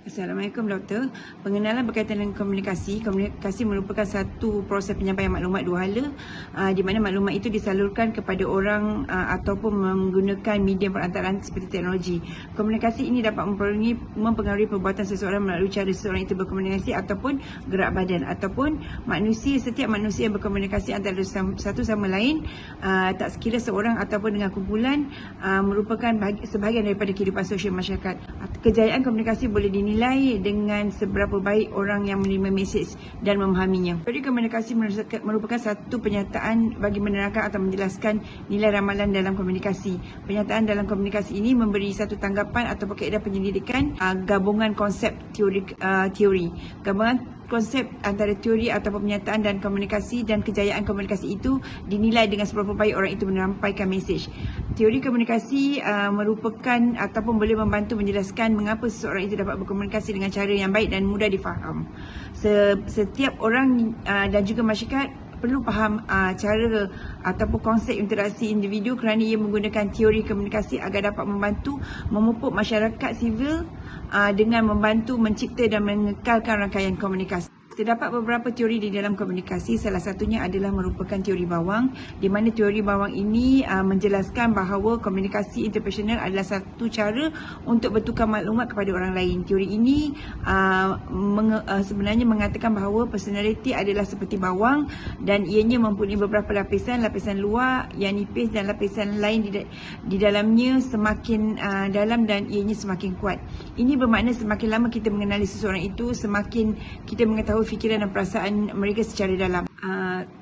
Assalamualaikum Doktor. Pengenalan berkaitan dengan komunikasi. Komunikasi merupakan satu proses penyampaian maklumat dua hala, di mana maklumat itu disalurkan kepada orang ataupun menggunakan media perantaraan seperti teknologi. Komunikasi ini dapat mempengaruhi perbuatan seseorang melalui cara seseorang itu berkomunikasi ataupun gerak badan ataupun setiap manusia yang berkomunikasi antara satu sama lain, tak sekira seorang ataupun dengan kumpulan, merupakan sebahagian daripada kehidupan sosial masyarakat. Kejayaan komunikasi boleh dinilai dengan seberapa baik orang yang menerima mesej dan memahaminya. Teori komunikasi merupakan satu penyataan bagi menerangkan atau menjelaskan nilai ramalan dalam komunikasi. Penyataan dalam komunikasi ini memberi satu tanggapan atau kaedah penyelidikan gabungan konsep teori. Gabungan konsep antara teori atau penyataan dan komunikasi, dan kejayaan komunikasi itu dinilai dengan seberapa baik orang itu menyampaikan mesej. Teori komunikasi merupakan ataupun boleh membantu menjelaskan mengapa seseorang itu dapat berkomunikasi dengan cara yang baik dan mudah difaham. Setiap orang dan juga masyarakat perlu faham cara ataupun konsep interaksi individu kerana ia menggunakan teori komunikasi agar dapat membantu memupuk masyarakat sivil dengan membantu mencipta dan mengekalkan rangkaian komunikasi. Terdapat beberapa teori di dalam komunikasi. Salah satunya adalah merupakan teori bawang, di mana teori bawang ini menjelaskan bahawa komunikasi interpersonal adalah satu cara untuk bertukar maklumat kepada orang lain. Teori ini sebenarnya mengatakan bahawa personaliti adalah seperti bawang dan ianya mempunyai beberapa lapisan. Lapisan luar yang nipis dan lapisan lain di dalamnya semakin dalam dan ianya semakin kuat. Ini bermakna semakin lama kita mengenali seseorang itu, semakin kita mengetahui fikiran dan perasaan mereka secara dalam.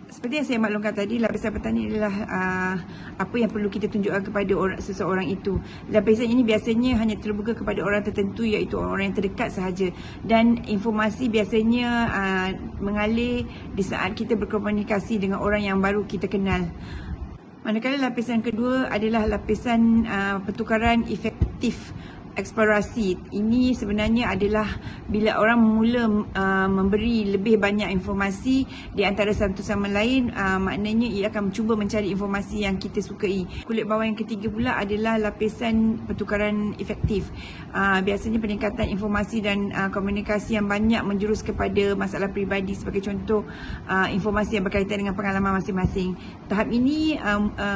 Seperti yang saya maklumkan tadi, lapisan pertama adalah apa yang perlu kita tunjukkan kepada seseorang itu. Lapisan ini biasanya hanya terbuka kepada orang tertentu, iaitu orang yang terdekat sahaja, dan informasi biasanya mengalir di saat kita berkomunikasi dengan orang yang baru kita kenal. Manakala lapisan kedua adalah lapisan pertukaran efektif eksplorasi. Ini sebenarnya adalah bila orang mula memberi lebih banyak informasi di antara satu sama lain, maknanya ia akan cuba mencari informasi yang kita sukai. Kulit bawah yang ketiga pula adalah lapisan pertukaran efektif. Biasanya peningkatan informasi dan komunikasi yang banyak menjurus kepada masalah peribadi, sebagai contoh informasi yang berkaitan dengan pengalaman masing-masing. Tahap ini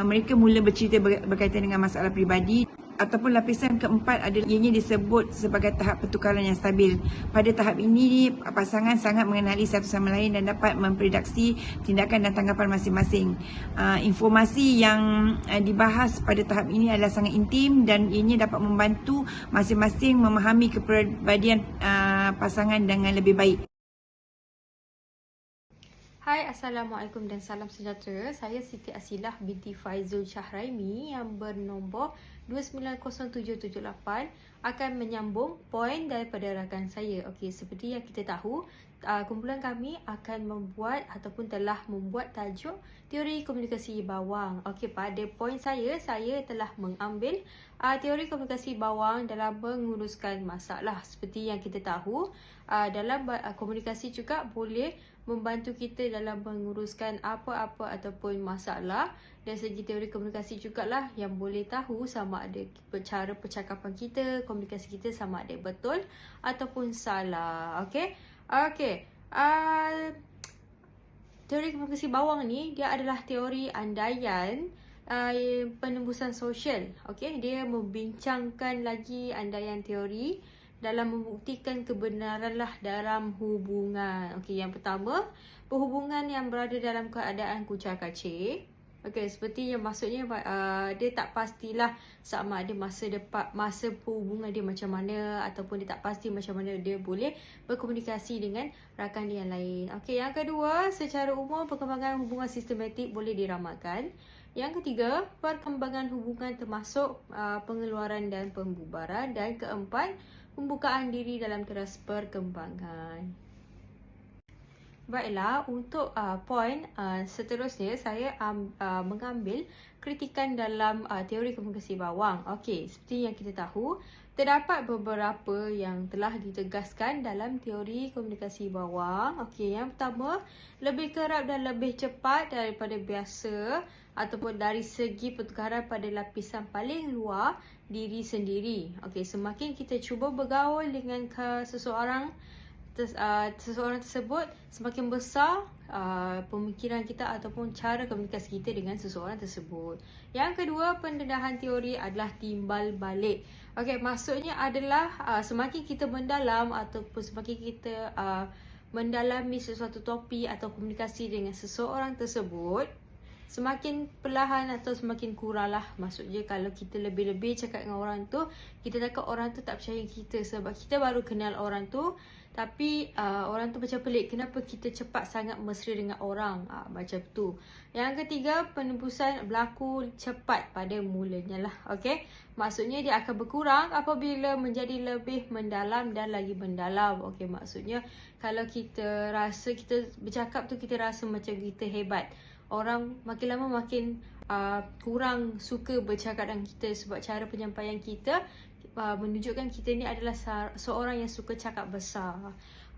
mereka mula bercerita berkaitan dengan masalah peribadi. Ataupun lapisan keempat adalah ianya disebut sebagai tahap pertukaran yang stabil. Pada tahap ini, pasangan sangat mengenali satu sama lain dan dapat mempredaksi tindakan dan tanggapan masing-masing. Informasi yang dibahas pada tahap ini adalah sangat intim dan ianya dapat membantu masing-masing memahami kepribadian pasangan dengan lebih baik. Hai, Assalamualaikum dan salam sejahtera. Saya Siti Asilah binti Faizul Syahraimi yang bernombor 290778 akan menyambung poin daripada rakan saya. Okey, seperti yang kita tahu, kumpulan kami akan membuat ataupun telah membuat tajuk teori komunikasi bawang. Okey, pada poin saya telah mengambil teori komunikasi bawang dalam menguruskan masalah. Seperti yang kita tahu, dalam komunikasi juga boleh membantu kita dalam menguruskan apa-apa ataupun masalah. Dari segi teori komunikasi jugalah yang boleh tahu sama ada cara percakapan kita, komunikasi kita sama ada betul ataupun salah. Okey. Teori komunikasi bawang ni dia adalah teori andaian penembusan sosial. Okey, dia membincangkan lagi andaian teori dalam membuktikan kebenaranlah dalam hubungan. Okey, yang pertama, perhubungan yang berada dalam keadaan kucar-kacir. Okey, seperti yang maksudnya dia tak pastilah sama ada masa perhubungan dia macam mana, ataupun dia tak pasti macam mana dia boleh berkomunikasi dengan rakan dia yang lain. Okey, yang kedua, secara umum perkembangan hubungan sistematik boleh diramalkan. Yang ketiga, perkembangan hubungan termasuk pengeluaran dan pembubaran. Dan keempat, pembukaan diri dalam teras perkembangan. Baiklah, untuk poin seterusnya saya mengambil kritikan dalam teori komunikasi bawang. Okey, seperti yang kita tahu, terdapat beberapa yang telah ditegaskan dalam teori komunikasi bawang. Okey, yang pertama, lebih kerap dan lebih cepat daripada biasa ataupun dari segi pertukaran pada lapisan paling luar diri sendiri. Okey, semakin kita cuba bergaul dengan seseorang tersebut, semakin besar pemikiran kita ataupun cara komunikasi kita dengan seseorang tersebut. Yang kedua, pendedahan teori adalah timbal balik. Okey, maksudnya adalah semakin kita mendalam ataupun semakin kita mendalami sesuatu topik atau komunikasi dengan seseorang tersebut, semakin perlahan atau semakin kuranglah. Maksudnya kalau kita lebih-lebih cakap dengan orang tu, kita takut orang tu tak percaya kita sebab kita baru kenal orang tu. Tapi orang tu macam pelik, kenapa kita cepat sangat mesra dengan orang, macam tu. Yang ketiga, penembusan berlaku cepat pada mulanya lah. Okey, maksudnya dia akan berkurang apabila menjadi lebih mendalam dan lagi mendalam. Okey, maksudnya kalau kita rasa kita bercakap tu, kita rasa macam kita hebat, orang makin lama makin kurang suka bercakap dengan kita sebab cara penyampaian kita menunjukkan kita ni adalah seorang yang suka cakap besar.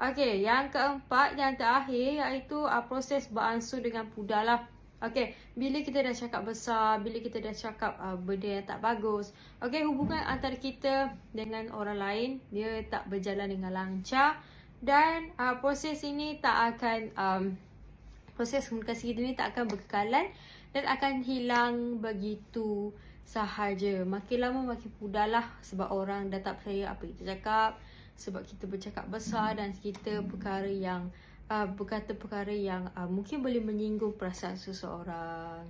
Okey, yang keempat, yang terakhir, iaitu proses beransur dengan pudar lah. Okey, bila kita dah cakap besar, bila kita dah cakap benda yang tak bagus, okey, hubungan antara kita dengan orang lain dia tak berjalan dengan lancar dan proses ini tak akan proses komunikasi kita ni tak akan berkekalan dan akan hilang begitu sahaja. Makin lama makin pudahlah sebab orang dah tak percaya apa kita cakap, sebab kita bercakap besar dan kita berkata perkara yang mungkin boleh menyinggung perasaan seseorang.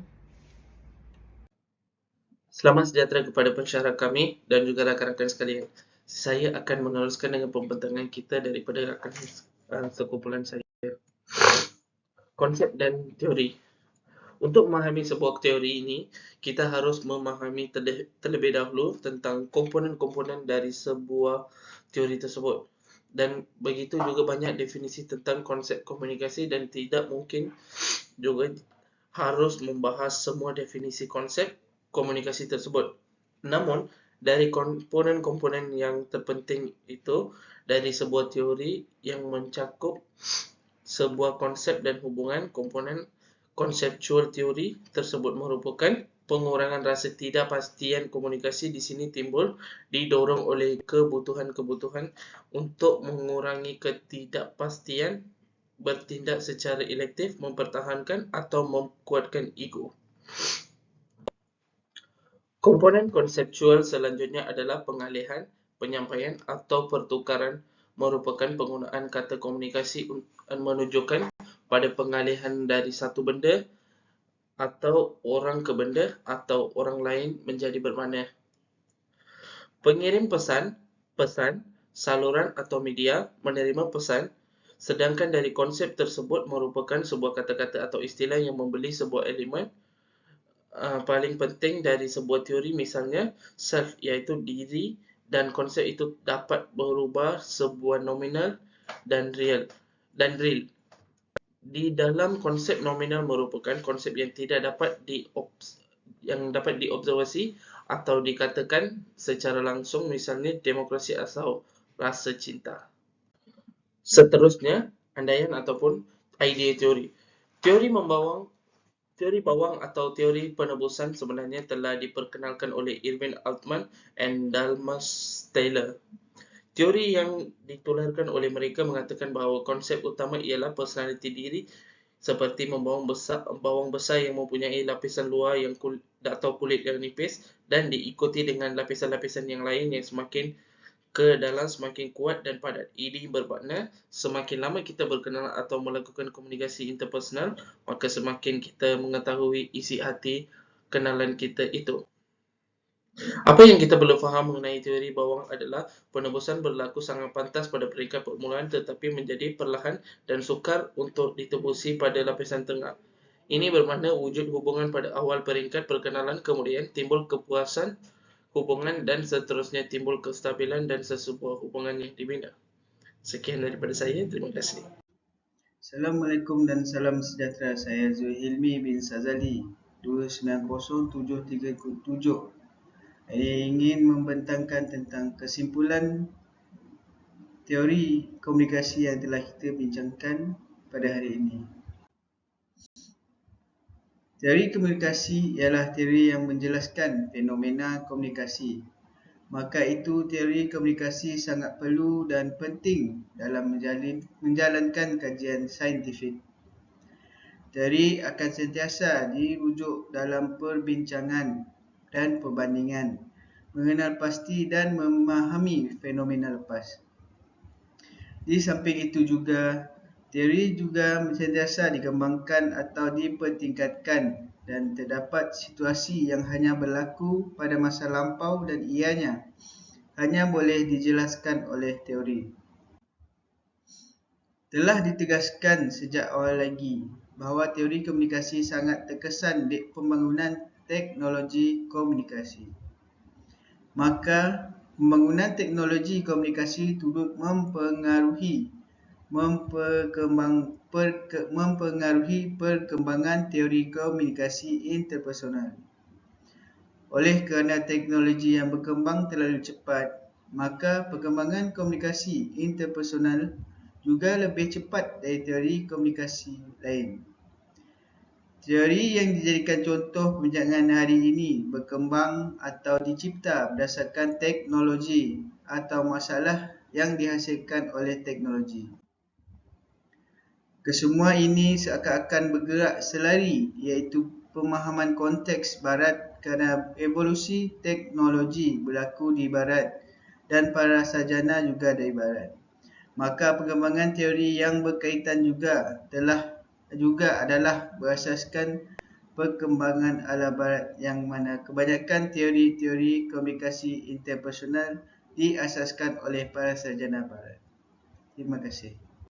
Selamat sejahtera kepada pensyarah kami dan juga rakan-rakan sekalian. Saya akan meneruskan dengan pembentangan kita daripada rakan sekumpulan saya. Konsep dan teori. Untuk memahami sebuah teori ini, kita harus memahami terlebih dahulu tentang komponen-komponen dari sebuah teori tersebut. Dan begitu juga banyak definisi tentang konsep komunikasi dan tidak mungkin juga harus membahas semua definisi konsep komunikasi tersebut. Namun, dari komponen-komponen yang terpenting itu dari sebuah teori yang mencakup sebuah konsep dan hubungan komponen konseptual teori tersebut merupakan pengurangan rasa tidak pastian komunikasi. Di sini timbul didorong oleh kebutuhan-kebutuhan untuk mengurangi ketidakpastian, bertindak secara elektif, mempertahankan atau memkuatkan ego. Komponen konseptual selanjutnya adalah pengalihan, penyampaian atau pertukaran, merupakan penggunaan kata komunikasi menunjukkan pada pengalihan dari satu benda atau orang ke benda atau orang lain menjadi bermakna. Pengirim pesan, saluran atau media menerima pesan, sedangkan dari konsep tersebut merupakan sebuah kata-kata atau istilah yang membeli sebuah elemen paling penting dari sebuah teori, misalnya self, iaitu diri, dan konsep itu dapat berubah sebuah nominal dan real. Di dalam konsep nominal merupakan konsep yang tidak dapat diobservasi atau dikatakan secara langsung, misalnya demokrasi atau rasa cinta. Seterusnya, andaian ataupun idea teori. Teori bawang atau teori penebusan sebenarnya telah diperkenalkan oleh Irving Altman dan Dalmas Taylor. Teori yang ditularkan oleh mereka mengatakan bahawa konsep utama ialah personaliti diri, seperti bawang besar yang mempunyai lapisan luar yang kulit yang nipis dan diikuti dengan lapisan-lapisan yang lain yang semakin ke dalam semakin kuat dan padat. Ini bermakna semakin lama kita berkenalan atau melakukan komunikasi interpersonal, maka semakin kita mengetahui isi hati kenalan kita itu. Apa yang kita perlu faham mengenai teori bawang adalah penebusan berlaku sangat pantas pada peringkat permulaan tetapi menjadi perlahan dan sukar untuk ditebusi pada lapisan tengah. Ini bermakna wujud hubungan pada awal peringkat perkenalan, kemudian timbul kepuasan hubungan dan seterusnya timbul kestabilan dan sesebuah hubungan yang dibina. Sekian daripada saya, terima kasih. Assalamualaikum dan salam sejahtera. Saya Zulhilmi bin Sazali 290737. Saya ingin membentangkan tentang kesimpulan teori komunikasi yang telah kita bincangkan pada hari ini. Teori komunikasi ialah teori yang menjelaskan fenomena komunikasi. Maka itu teori komunikasi sangat perlu dan penting dalam menjalankan kajian saintifik. Teori akan sentiasa dirujuk dalam perbincangan dan perbandingan, mengenal pasti dan memahami fenomena lepas. Di samping itu juga, teori juga sentiasa dikembangkan atau dipertingkatkan dan terdapat situasi yang hanya berlaku pada masa lampau dan ianya hanya boleh dijelaskan oleh teori. Telah ditegaskan sejak awal lagi bahawa teori komunikasi sangat terkesan di pembangunan teknologi komunikasi. Maka pembangunan teknologi komunikasi turut mempengaruhi perkembangan teori komunikasi interpersonal. Oleh kerana teknologi yang berkembang terlalu cepat, maka perkembangan komunikasi interpersonal juga lebih cepat dari teori komunikasi lain. Teori yang dijadikan contoh perbincangan hari ini berkembang atau dicipta berdasarkan teknologi atau masalah yang dihasilkan oleh teknologi. Kesemua ini seakan-akan bergerak selari, iaitu pemahaman konteks Barat kerana evolusi teknologi berlaku di Barat dan para sarjana juga dari Barat. Maka perkembangan teori yang berkaitan juga adalah berasaskan perkembangan ala Barat, yang mana kebanyakan teori-teori komunikasi interpersonal diasaskan oleh para sarjana Barat. Terima kasih.